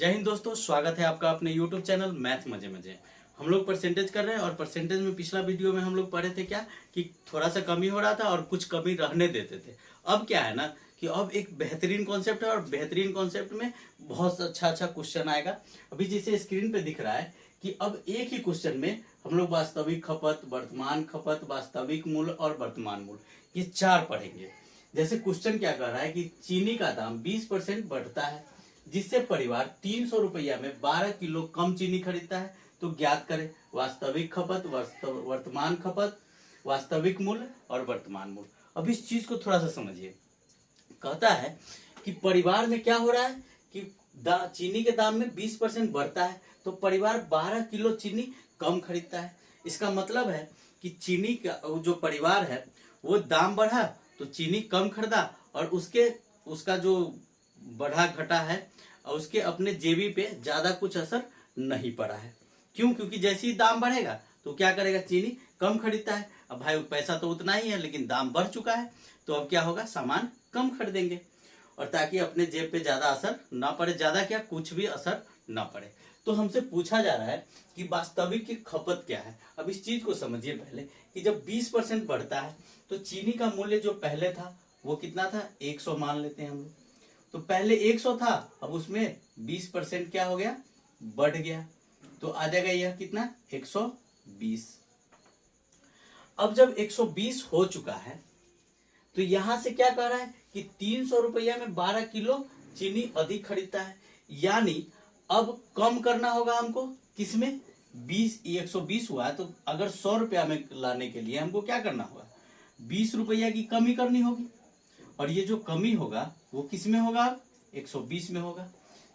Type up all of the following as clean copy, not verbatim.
जय हिंद दोस्तों, स्वागत है आपका अपने YouTube चैनल मैथ मजे मजे। हम लोग परसेंटेज कर रहे हैं और परसेंटेज में पिछला वीडियो में हम लोग पढ़े थे क्या कि थोड़ा सा कमी हो रहा था और कुछ कमी रहने देते थे। अब क्या है ना कि अब एक बेहतरीन कॉन्सेप्ट है और बेहतरीन कॉन्सेप्ट में बहुत अच्छा क्वेश्चन आएगा। अभी जैसे स्क्रीन पे दिख रहा है कि अब एक ही क्वेश्चन में हम लोग वास्तविक खपत, वर्तमान खपत, वास्तविक मूल्य और वर्तमान मूल्य ये चार पढ़ेंगे। जैसे क्वेश्चन क्या कह रहा है कि चीनी का दाम 20% बढ़ता है जिससे परिवार 300 रुपया में 12 किलो कम चीनी खरीदता है। तो ज्ञात करें वास्तविक खपत, वर्तमान खपत, वास्तविक मूल्य और वर्तमान मूल्य। अब इस चीज को थोड़ा सा समझिए। कहता है कि परिवार में क्या हो रहा है कि चीनी के दाम में 20% बढ़ता है तो परिवार 12 किलो चीनी कम खरीदता है। इसका मतलब है कि चीनी का जो परिवार है वो दाम बढ़ा तो चीनी कम खरीदा और उसका जो बढ़ा घटा है और उसके अपने जेबी पे ज्यादा कुछ असर नहीं पड़ा है। क्यों? क्योंकि जैसे ही दाम बढ़ेगा तो क्या करेगा, चीनी कम खरीदता है। अब भाई पैसा तो उतना ही है लेकिन दाम बढ़ चुका है तो अब क्या होगा, सामान कम खरीदेंगे और ताकि अपने जेब पे ज्यादा असर ना पड़े, ज्यादा क्या कुछ भी असर ना पड़े। तो हमसे पूछा जा रहा है कि वास्तविक की खपत क्या है। अब इस चीज को समझिए पहले कि जब 20% बढ़ता है तो चीनी का मूल्य जो पहले था वो कितना था, 100 मान लेते हैं हम लोग। तो पहले 100 था, अब उसमें 20% क्या हो गया, बढ़ गया तो आ जाएगा यह कितना, 120। अब जब 120 हो चुका है तो यहां से क्या कह रहा है कि 300 रुपया में 12 किलो चीनी अधिक खरीदता है। यानी अब कम करना होगा हमको किसमें, 120 हुआ है तो अगर 100 रुपया में लाने के लिए हमको क्या करना होगा, 20 रुपया की कमी करनी होगी। और ये जो कमी होगा वो किस में होगा, 120 में होगा।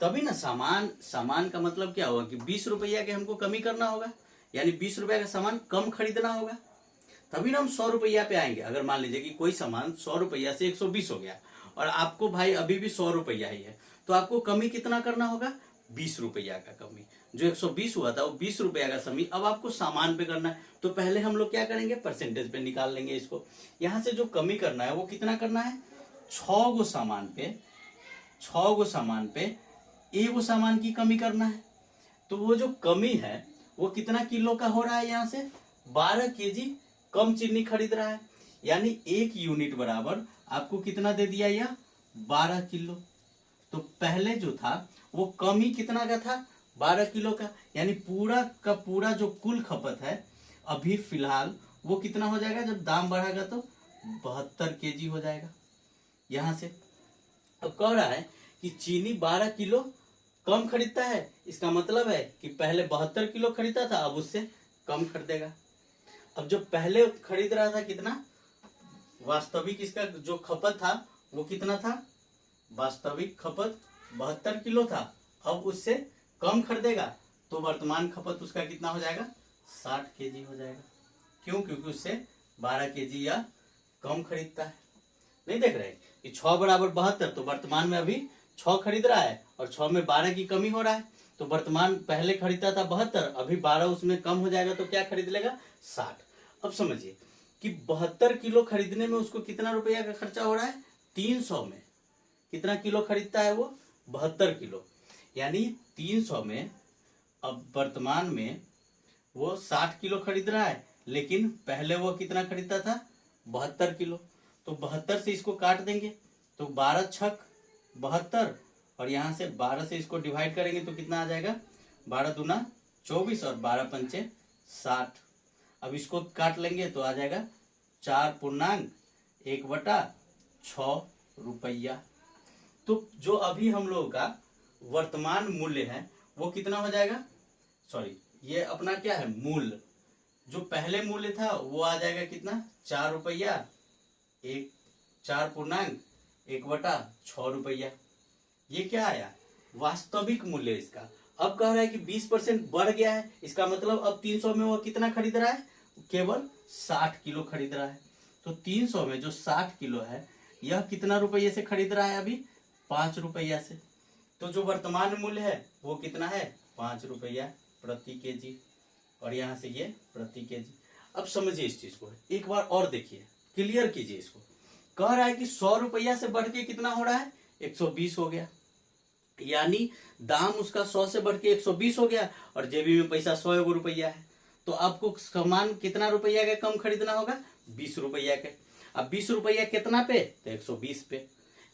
तभी ना सामान का मतलब क्या होगा कि 20 रुपया के हमको कमी करना होगा, यानी 20 रुपया का सामान कम खरीदना होगा, तभी ना हम 100 रुपया पे आएंगे। अगर मान लीजिए कि कोई सामान 100 रुपया से 120 हो गया और आपको भाई अभी भी 100 रुपया ही है तो आपको कमी कितना करना होगा, 20 रुपया का कमी। जो 120 हुआ था वो 20 रुपया का कमी अब आपको सामान पे करना है। तो पहले हम लोग क्या करेंगे, परसेंटेज पे निकाल लेंगे इसको। यहां से जो कमी करना है वो कितना करना है, 6 गो सामान पे एगो सामान की कमी करना है। तो वो जो कमी है वो कितना किलो का हो रहा है, यहाँ से 12 केजी कम चीनी खरीद रहा है। यानी 1 यूनिट बराबर आपको कितना दे दिया, यह 12 किलो। तो पहले जो था वो कमी कितना का था, 12 किलो का। यानी पूरा का पूरा जो कुल खपत है अभी फिलहाल वो कितना हो जाएगा, जब दाम बढ़ाएगा तो 72 केजी हो जाएगा। यहां से अब कह रहा है कि चीनी 12 किलो कम खरीदता है। इसका मतलब है कि पहले 72 किलो खरीदता था, अब उससे कम खरीदेगा। अब जो पहले खरीद रहा था कितना, वास्तविक इसका जो खपत था वो कितना था, वास्तविक खपत 72 किलो था, अब उससे कम खरीदेगा तो वर्तमान खपत उसका कितना हो जाएगा, 60 केजी हो जाएगा। क्यों? क्योंकि उससे 12 केजी या कम खरीदता है। नहीं देख रहे कि 6 बराबर 72, तो वर्तमान में अभी 6 खरीद रहा है और 6 में 12 की कमी हो रहा है। तो वर्तमान पहले खरीदता था 72, अभी 12 उसमें कम हो जाएगा तो क्या खरीद लेगा, 60। अब समझिए कि 72 किलो खरीदने में उसको कितना रुपया का खर्चा हो रहा है, 300 में कितना किलो खरीदता है वो, 72 किलो। यानी 300 में अब वर्तमान में वो 60 किलो खरीद रहा है, लेकिन पहले वो कितना खरीदता था, 72 किलो। तो 72 से इसको काट देंगे तो 12 छक 72 और यहाँ से 12 से इसको डिवाइड करेंगे तो कितना आ जाएगा, 12 दूना 24 और 12 पंचे 60। अब इसको काट लेंगे तो आ जाएगा 4.1/6 रुपया। तो जो अभी हम लोगों का वर्तमान मूल्य है वो कितना हो जाएगा, सॉरी ये अपना क्या है मूल्य, जो पहले मूल्य था वो आ जाएगा कितना, 4 रुपया, 4.1/6 रुपया। ये क्या आया, वास्तविक मूल्य इसका। अब कह रहा है कि 20% बढ़ गया है, इसका मतलब अब 300 में वो कितना खरीद रहा है, केवल 60 किलो खरीद रहा है। तो 300 में जो 60 किलो है यह कितना रुपये से खरीद रहा है, अभी 5 रुपया से। तो जो वर्तमान मूल्य है वो कितना है, 5 रुपया प्रति केजी और यहाँ से ये प्रति केजी। अब समझिए इस चीज को एक बार और देखिए, क्लियर कीजिए इसको। कह रहा है कि 100 रुपया से बढ़ के कितना हो रहा है, 120 हो गया। यानी दाम उसका 100 से बढ़ के 120 हो गया और जेबी में पैसा 100 रुपया है। तो आपको सामान कितना रुपया का कम खरीदना होगा? 20 रुपया के। अब 20 रुपया कितना पे? तो 120 पे।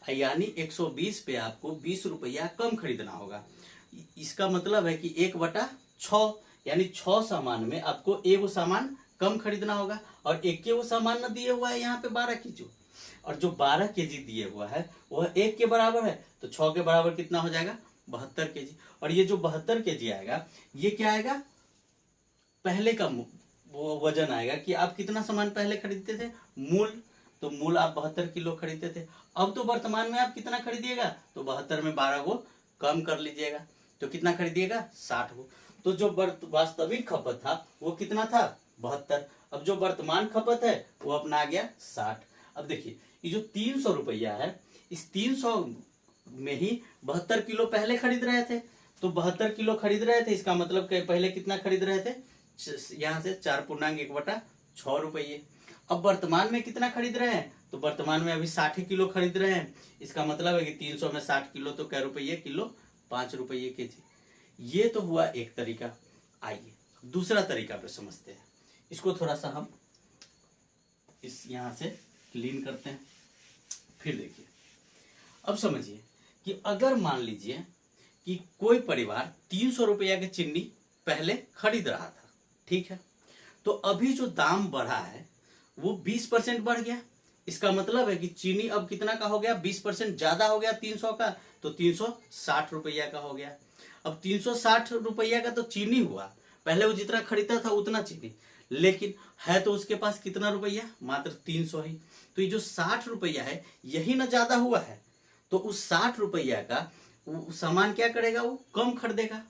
यानी 120 पे आपको 20 रुपया कम खरीदना होगा। इसका मतलब है कि 1/6 यानी 6 सामान में आपको एगो सामान कम खरीदना होगा। और एक के वो सामान न दिए हुआ है यहाँ पे 12 केजी, और जो 12 केजी दिए हुआ है वह 1 के बराबर है। तो 6 के बराबर कितना हो जाएगा? 72 केजी। और ये जो 72 केजी आएगा ये क्या आएगा? पहले का वो वजन आएगा कि आप कितना सामान पहले खरीदते थे, मूल। तो मूल आप 72 किलो खरीदते थे। अब तो वर्तमान में आप कितना खरीदिएगा? तो 72 में 12 को कम कर लीजिएगा, तो कितना खरीदिएगा? 60 को। तो जो वास्तविक खपत था वो कितना था? 72। अब जो वर्तमान खपत है वो अपना आ गया 60। अब देखिए ये जो 300 रुपया है, इस 300 में ही 72 किलो पहले खरीद रहे थे। तो 72 किलो खरीद रहे थे, इसका मतलब कि पहले कितना खरीद रहे थे? यहाँ से 4.1/6 रुपये। अब वर्तमान में कितना खरीद रहे हैं? तो वर्तमान में अभी 60 किलो खरीद रहे हैं। इसका मतलब है कि 300 में 60 किलो तो कै रुपये किलो? 5 रुपये केजी। ये तो हुआ एक तरीका। आइए दूसरा तरीका पे समझते हैं। इसको थोड़ा सा हम इस यहाँ से क्लीन करते हैं। फिर देखिए, अब समझिए कि अगर मान लीजिए कि कोई परिवार 300 रुपया की चीनी पहले खरीद रहा था, ठीक है, तो अभी जो दाम बढ़ा है वो 20% बढ़ गया। इसका मतलब है कि चीनी अब कितना का हो गया? 20% ज्यादा हो गया 300 का, तो 360 रुपया का हो गया। अब 360 रुपया का तो चीनी हुआ, पहले वो जितना खरीदा था उतना चीनी, लेकिन है तो उसके पास कितना रुपया? मात्र 300 ही। तो ये जो 60 रुपया है यही ना ज्यादा हुआ है। तो उस 60 रुपया का सामान क्या करेगा? वो कम खरीदेगा।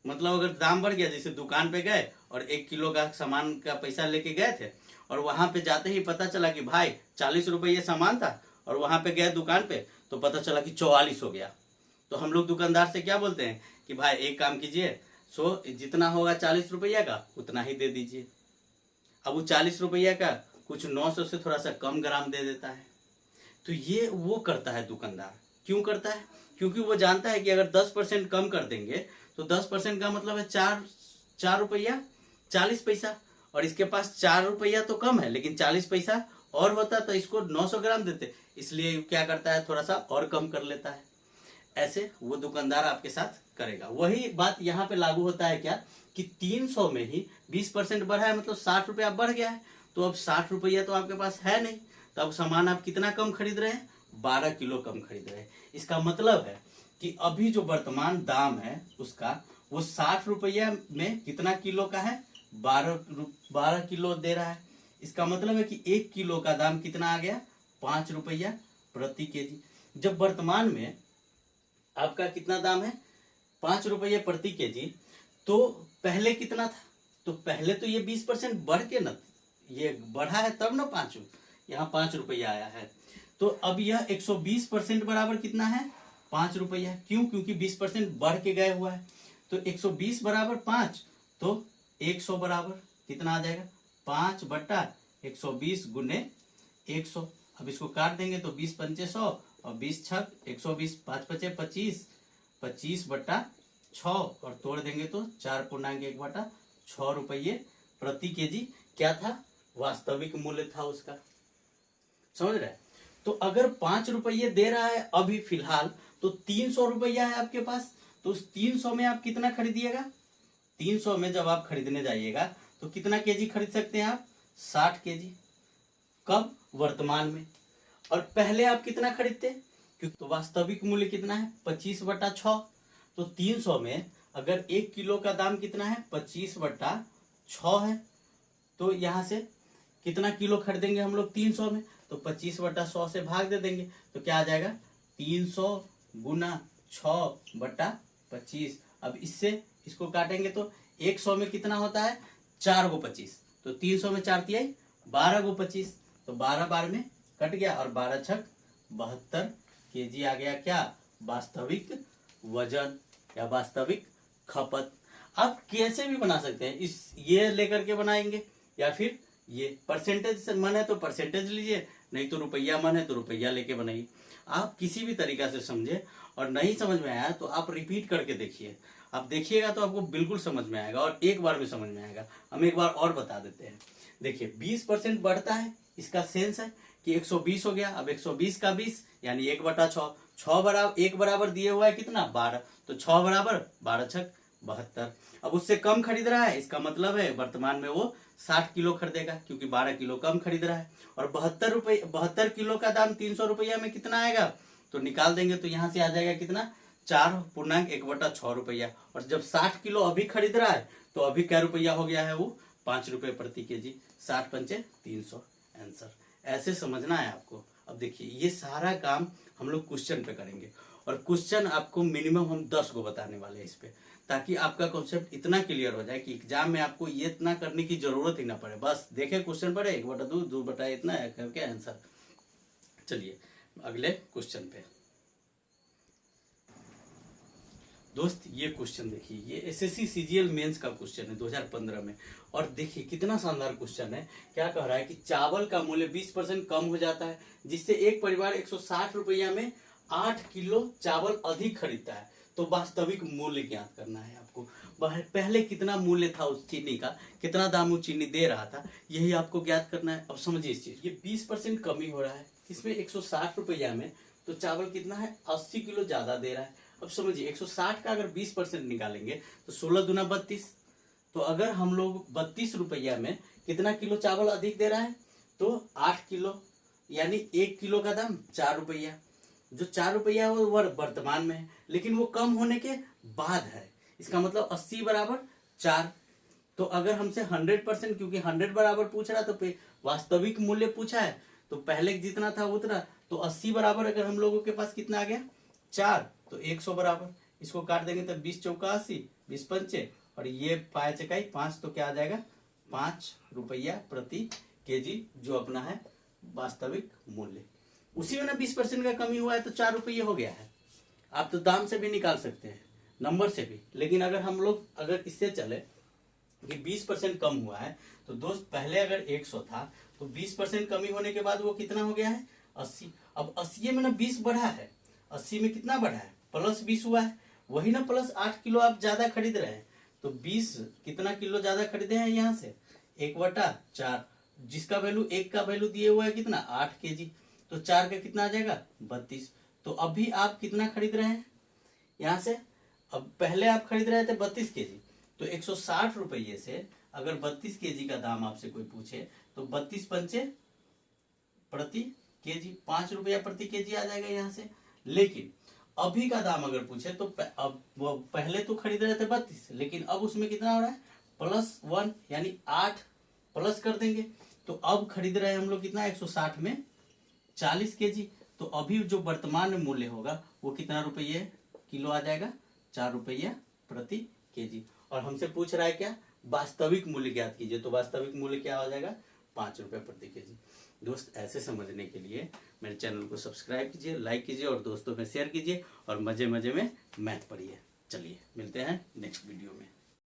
मतलब अगर दाम बढ़ गया, जैसे दुकान पे गए और 1 किलो का सामान का पैसा लेके गए थे और वहां पे जाते ही पता चला कि भाई 40 रुपये सामान था, और वहां पे गए दुकान पे तो पता चला कि 44 हो गया। तो हम लोग दुकानदार से क्या बोलते हैं कि भाई एक काम कीजिए, सो जितना होगा 40 रुपया का उतना ही दे दीजिए। अब वो 40 रुपया का कुछ 900 से थोड़ा सा कम ग्राम दे देता है। तो ये वो करता है दुकानदार। क्यों करता है? क्योंकि वो जानता है कि अगर 10% कम कर देंगे तो 10% का मतलब है 4 रुपया 40 पैसा, और इसके पास 4 रुपया तो कम है लेकिन 40 पैसा और होता तो इसको 900 ग्राम देते, इसलिए क्या करता है? थोड़ा सा और कम कर लेता है। ऐसे वो दुकानदार आपके साथ करेगा। वही बात यहाँ पे लागू होता है क्या कि 300 में ही 20% बढ़ा है, मतलब 60 रुपया बढ़ गया है। तो अब 60 रुपया तो आपके पास है नहीं, तो अब सामान आप कितना कम खरीद रहे हैं? 12 किलो कम खरीद रहे हैं। इसका मतलब है कि अभी जो वर्तमान दाम है उसका, वो 60 रुपया में कितना किलो का है? 12 किलो दे रहा है। इसका मतलब है कि 1 किलो का दाम कितना आ गया? 5 रुपया प्रति केजी। जब वर्तमान में आपका कितना दाम है? 5 रुपये प्रति केजी। तो पहले कितना था? तो पहले तो ये 20% बढ़ के न, ये बढ़ा है तब ना 5, यहाँ 5 रुपया आया है। तो अब यह 120% बराबर कितना है? 5 रुपया। क्यों? क्योंकि 20% बढ़ के गए हुआ है। तो 120 बराबर 5, तो 100 बराबर कितना आ जाएगा? 5/120 गुने 100। अब इसको काट देंगे तो 20 पंचे 100 और 20 छक 120, 5 पचे 25, 25/6 और तोड़ देंगे तो 4.1/6 रुपये प्रति केजी क्या था? वास्तविक मूल्य था उसका। समझ रहे? तो अगर 5 रुपये दे रहा है अभी फिलहाल, तो 300 रुपया है आपके पास, तो उस 300 में आप कितना खरीदिएगा? 300 में जब आप खरीदने जाइएगा तो कितना केजी खरीद सकते हैं आप? 60 केजी। कब? वर्तमान में। और पहले आप कितना खरीदते? क्योंकि तो वास्तविक मूल्य कितना है? 25/6। तो 300 में अगर 1 किलो का दाम कितना है? 25/6 है। तो यहाँ से कितना किलो खरीदेंगे हम लोग 300 में? तो 25/100 से भाग दे देंगे तो क्या आ जाएगा? 300 गुना 6/25। अब इससे इसको काटेंगे तो 100 में कितना होता है? 4 गो 25। तो 300 में 4 तिहाई 12 गो 25, तो 12 बार में कट गया और 12 छक 72 केजी आ गया। क्या? वास्तविक वजन या वास्तविक खपत। आप कैसे भी बना सकते हैं, इस ये लेकर के बनाएंगे या फिर ये परसेंटेज से मन है तो परसेंटेज लीजिए, नहीं तो रुपया मन है तो रुपया लेके बनाइए। आप किसी भी तरीका से समझे, और नहीं समझ में आया तो आप रिपीट करके देखिए। आप देखिएगा तो आपको बिल्कुल समझ में आएगा, और एक बार में समझ में आएगा। हम एक बार और बता देते हैं। देखिए 20% बढ़ता है, इसका सेंस है कि 120 हो गया। अब 120 का 20 यानी 1/6, 6 बराबर 1 बराबर दिए हुआ है कितना 12, तो 6 बराबर 12 छक 72। अब उससे कम खरीद रहा है, इसका मतलब है वर्तमान में वो 60 किलो खरीदेगा, क्योंकि 12 किलो कम खरीद रहा है। और 72 किलो का दाम 300 रुपया में कितना आएगा, तो निकाल देंगे तो यहाँ से आ जाएगा कितना 4.1/6 रुपया। और जब 60 किलो अभी खरीद रहा है तो अभी क्या रुपया हो गया है, वो 5 रुपये प्रति केजी। 60 पंचे 300 आंसर। ऐसे समझना है आपको। अब देखिए ये सारा काम हम लोग क्वेश्चन पे करेंगे, और क्वेश्चन आपको मिनिमम हम 10 को बताने वाले हैं इस पे, ताकि आपका कॉन्सेप्ट इतना क्लियर हो जाए कि एग्जाम में आपको ये इतना करने की जरूरत ही ना पड़े। बस देखे क्वेश्चन पढ़े 1/2 2 इतना है करके आंसर। चलिए अगले क्वेश्चन पे। दोस्त ये क्वेश्चन देखिए, ये एसएससी सीजीएल मेंस का क्वेश्चन है 2015 में। और देखिए कितना शानदार क्वेश्चन है। क्या कह रहा है कि चावल का मूल्य 20% कम हो जाता है, जिससे एक परिवार 160 रुपया में 8 किलो चावल अधिक खरीदता है। तो वास्तविक मूल्य ज्ञात करना है आपको। पहले कितना मूल्य था उस चीनी का, कितना दाम वो चीनी दे रहा था, यही आपको ज्ञात करना है। अब समझिए इस चीज, ये 20% कमी हो रहा है, इसमें 160 रुपया में तो चावल कितना है 80 किलो ज्यादा दे रहा है। अब समझिए 160 का अगर 20% निकालेंगे तो 16 दूना 32। तो अगर हम लोग 32 रुपया में कितना किलो चावल अधिक दे रहा है, तो 8 किलो, यानी 1 किलो का दाम 4 रुपया। जो 4 रुपया वो वर्तमान में है, लेकिन वो कम होने के बाद है। इसका मतलब 80 बराबर 4। तो अगर हमसे 100%, क्योंकि 100 बराबर पूछ रहा तो वास्तविक मूल्य पूछा है, तो पहले जितना था उतना, तो 80 बराबर अगर हम लोगों के पास कितना आ गया 4, तो 100 बराबर। इसको काट देंगे तो 20 चौका 80, 20 पंचे, और ये 5 इकाई 5, तो क्या आ जाएगा 5 रुपया प्रति केजी, जो अपना है वास्तविक मूल्य। उसी में ना 20% का कमी हुआ है तो 4 रुपये हो गया है। आप तो दाम से भी निकाल सकते हैं, नंबर से भी। लेकिन अगर हम लोग अगर इससे चले कि 20% कम हुआ है, तो दोस्त पहले अगर 100 था तो 20% कमी होने के बाद वो कितना हो गया है 80। अब 80 में ना 20 बढ़ा है, 80 में कितना बढ़ा है प्लस 20 हुआ है, वही ना प्लस 8 किलो आप ज्यादा खरीद रहे हैं। तो 20 कितना किलो ज्यादा खरीदे हैं यहाँ से 1/4, जिसका वैल्यू 1 का वैल्यू दिए हुआ है कितना 8 केजी। तो 4 का कितना आ जाएगा 32। तो अभी आप कितना खरीद रहे हैं यहाँ से, अब पहले आप खरीद रहे थे 32 केजी, तो 160 रुपये से अगर 32 केजी का दाम आपसे कोई पूछे तो 32 पंचे प्रति केजी 5 रुपया प्रति केजी आ जाएगा यहाँ से। लेकिन अभी का दाम अगर पूछे तो अब पहले तो खरीद रहे थे 32, लेकिन अब उसमें कितना हो रहा है +1, यानी 8 प्लस कर देंगे। तो अब खरीद रहे हैं हम लोग कितना 160 में 40 केजी। तो अभी जो वर्तमान में मूल्य होगा वो कितना रुपये किलो आ जाएगा 4 रुपया प्रति केजी। और हमसे पूछ रहा है क्या वास्तविक मूल्य ज्ञात कीजिए, तो वास्तविक मूल्य क्या हो जाएगा 5 रुपये प्रति केजी। दोस्त ऐसे समझने के लिए मेरे चैनल को सब्सक्राइब कीजिए, लाइक कीजिए और दोस्तों में शेयर कीजिए, और मजे मजे में मैथ पढ़िए। चलिए मिलते हैं नेक्स्ट वीडियो में।